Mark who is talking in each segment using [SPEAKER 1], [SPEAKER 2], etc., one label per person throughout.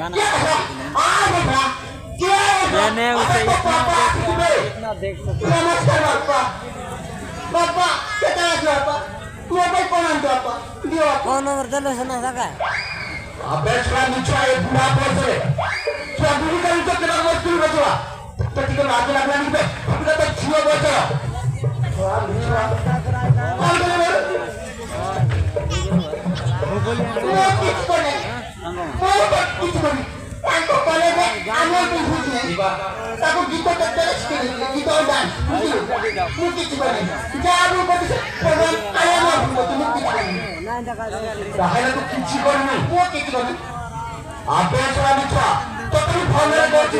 [SPEAKER 1] मैंने उसे इतना देख सकता।
[SPEAKER 2] नमस्कार बाप्पा। बाप्पा क्या बाप्पा मोबाइल कोण आणतो बाप्पा दिवा
[SPEAKER 1] फोन नंबर दिला ना काय
[SPEAKER 2] अभ्यास करा नीचा आहे बुडा पोहोचले त्या बुडी करून केला वस्तू बसवा तर तिकडे मागे लागला नाही बे तुला तर जीव बसवा ତାକୁ କଲେଜରେ ଆମେ ବୁଝୁଛେ ତାକୁ ଗୀତ କେତେବେଳେ ଶିଖେଇଲେ ଗୀତ ଡାନ୍ସ ମୁଁ କିଛି କରିନି ଯାହା ମୁଁ କରିଛି ଆୟାମ ମୁଁ କିଛି କରିନି ତାହେଲେ ତୁ କିଛି କରିନି ମୁଁ କିଛି କରିନି अभ्यास वाली छा तो तुम फॉलोअर करती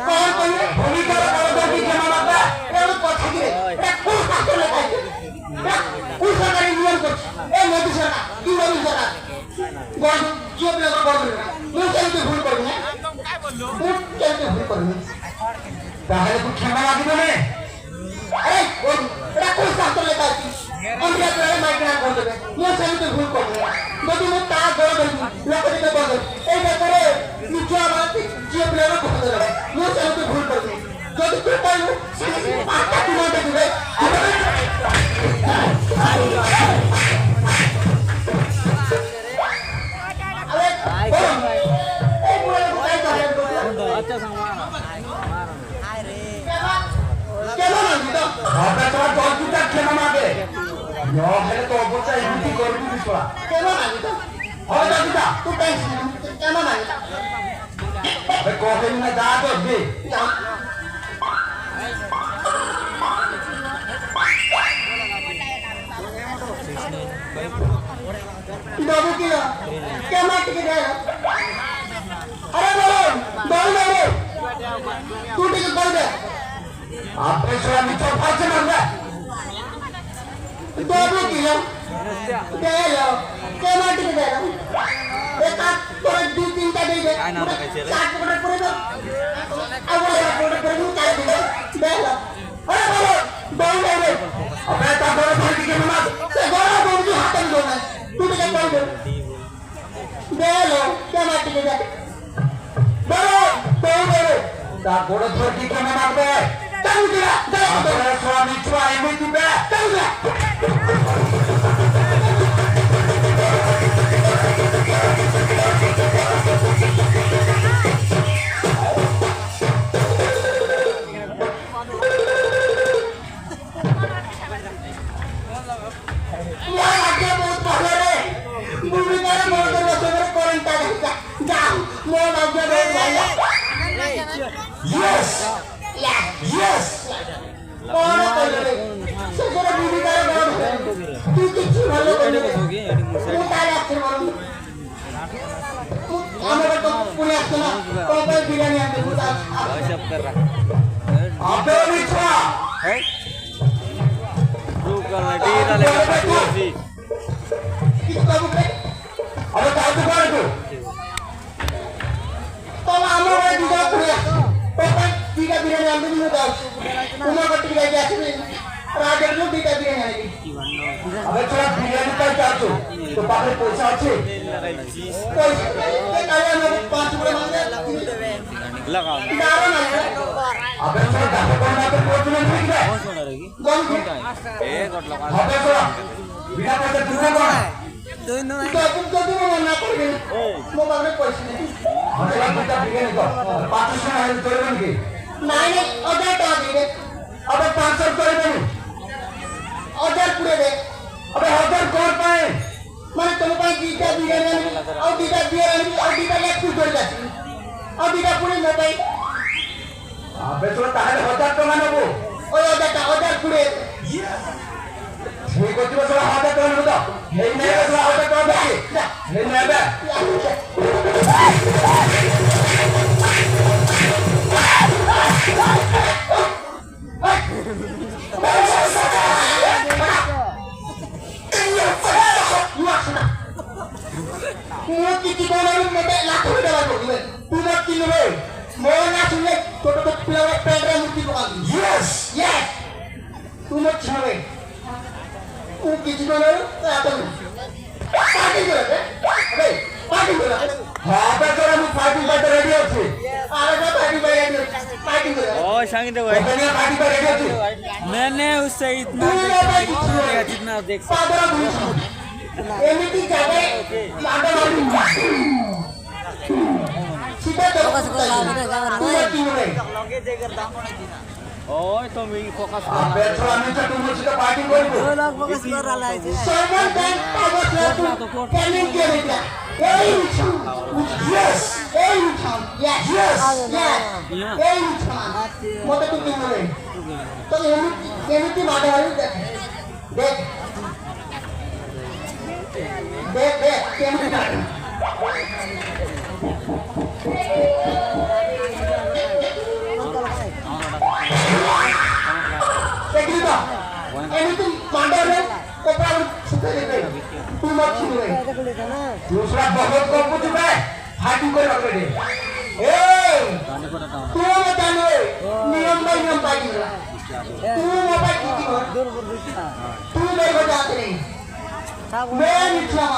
[SPEAKER 2] कौन कौन भूमिका करता की जमा माता ये लोग पछी गिरे ये कुछ काट लगाई ये कुछ सरकारी नियम कर ए मोदी सरकार की मोदी सरकार गॉड जो भी लगा कर रहा मैं कैसे भूल कर दूं मैं कैसे भूल कर दूं ताहले तू क्षमा मांगी बोले अरे वो ये कुछ काट लगाई अंदर तेरे माइक ना कर दे मैं कैसे भूल कर दूं যদি ମୁଁ ତା ଗୋଳ ଧରିବି ଲୋକଟିকে ବନ୍ଦ ଏଇଟା ପରେ ନିଜ ଆବାଜ ଝିଅ ପିଲାର ଭୋଟ ଦେବ ମୁଁ ସେମିତି ଭୁଲ କରିବି ଯଦି ତୁ କହିବୁ ଆଠଟା ପିଲାଟେ ଯିବେ नौहेले तो अबचा एमती करबी बिसवा केना मांगी तो हो जा तू टेंशन केना मांगी बे कोहे ना जा तो दे बाबू किया केना टिके दे अरे बोल रे तू टिके बोल दे आपे सोया मिठो फाचे मांगा बाबू किलो दे लो केना टिके दे लो एक आठ पर दो तीन का दे दे सात पकड़ पूरे दो अब वो पकड़ पूरे दो चार दे लो अरे बोलो बोल रे अबे ता बोल भाई के मत से गोरा बोल जो हाथ में दोना तू टिके बोल दे लो केना टिके दे बोलो बोल रे ता गोरा धर के मत बे चल जा अबे स्वामी छुआ एमती बे चल जा Yes! Yes! कौन कर रहे? सजरा बीबी का बोल है। तू किसी भालो कर रहे? तू तारे अक्षर बोलो। हमें तो पूरे अक्षर ना कोई बिरयानी आते बुता।
[SPEAKER 1] सब कर रहा
[SPEAKER 2] अबे मिठा
[SPEAKER 1] है रुक कर टीरा लेकर पार्टी
[SPEAKER 2] किसका बुक है? अबे काय तू कर तू? तो आलो रे दिगा पूरे पप्पा दिगा बिरयानी आते नहीं होता उमा कट्टी लेके आती है राजा को दिगा बिरयानी आएगी अबे चला बिरयानी का चाचू तो बाहर पैसा আছে पैसा ये काले हम 5 रुपए मांगे
[SPEAKER 1] लगाओ
[SPEAKER 2] दारो ना अबे चला दारो करना तो कोच में ठीक है
[SPEAKER 1] कौन सुन रही
[SPEAKER 2] कौन
[SPEAKER 1] ए गट लगा
[SPEAKER 2] अबे चला बिना पैसे दूसरा कौन है
[SPEAKER 1] दोनों
[SPEAKER 2] तो तुम तो तुम मना कर गए वो बारे पैसे नहीं हमें बेटा बिरयानी को 500 है तो बन गई नहीं अदर तो दे अबे 500 कर दे अदर पूरे दे अबे हजार कर पाए माने तुम पाए दीदा बिरयानी और दीदा बिरयानी और दीदा लेग पीस कर जाती और दीदा पूरे न पाए अबे तो ताहले हजार तो मानबो ओय हजार पूरे ठीक होती बस हजार तो मानबो तो नहीं नहीं बस हजार तो दे नहीं नहीं बे Mau kiki bola lu mete laku dalam mobil. Tu nak kilo le. Mau nak sulle to pelawat pendra mesti bukan. Yes. Yes. Tu nak kilo. Tu kiki bola lu apa lu? Tadi tu. Hey. Fighting করে হ্যাঁ বেচারা আমি fighting করতে ready আছি আরে না fighting করে ready আছি ফাইটিং করে
[SPEAKER 1] ओए शांगित भाई
[SPEAKER 2] ওখানে ফাইটিং করে রেডি আছি
[SPEAKER 1] मैंने उससे इतना देखा जितना देख सकता
[SPEAKER 2] পাদরা দুইশ এমনিতে যাবে লাডা মারি সিধা তো ফোকাস করে লাভ না গাওয়ার
[SPEAKER 1] ओए तो मैं फोकस
[SPEAKER 2] বেচারা আমি তো তুমি সিধা ফাইটিং করব
[SPEAKER 1] फोकस कर रहा है
[SPEAKER 2] সরমান ব্যাংক পাগল কেমন কে এটা এই ইয়েস এই ইয়েস ইয়েস এই মতে তুমি বলে তো এমনিতে মাথা হারি দেখ দেখ দেখ দেখ কেমন দেখলিবা এমনিতে মাথা হারি কপাল সুতে দেবে তুই মত শুনে दूसरा बहुत कॉम्पिटिटिव है फाइटिंग করে রাখবে রে এই তুই জানো নিয়ম বাই নিয়ম ফাইটিং করা তুই মোবাইল কি তুই মেরে বাজাতে নেই मैं निचला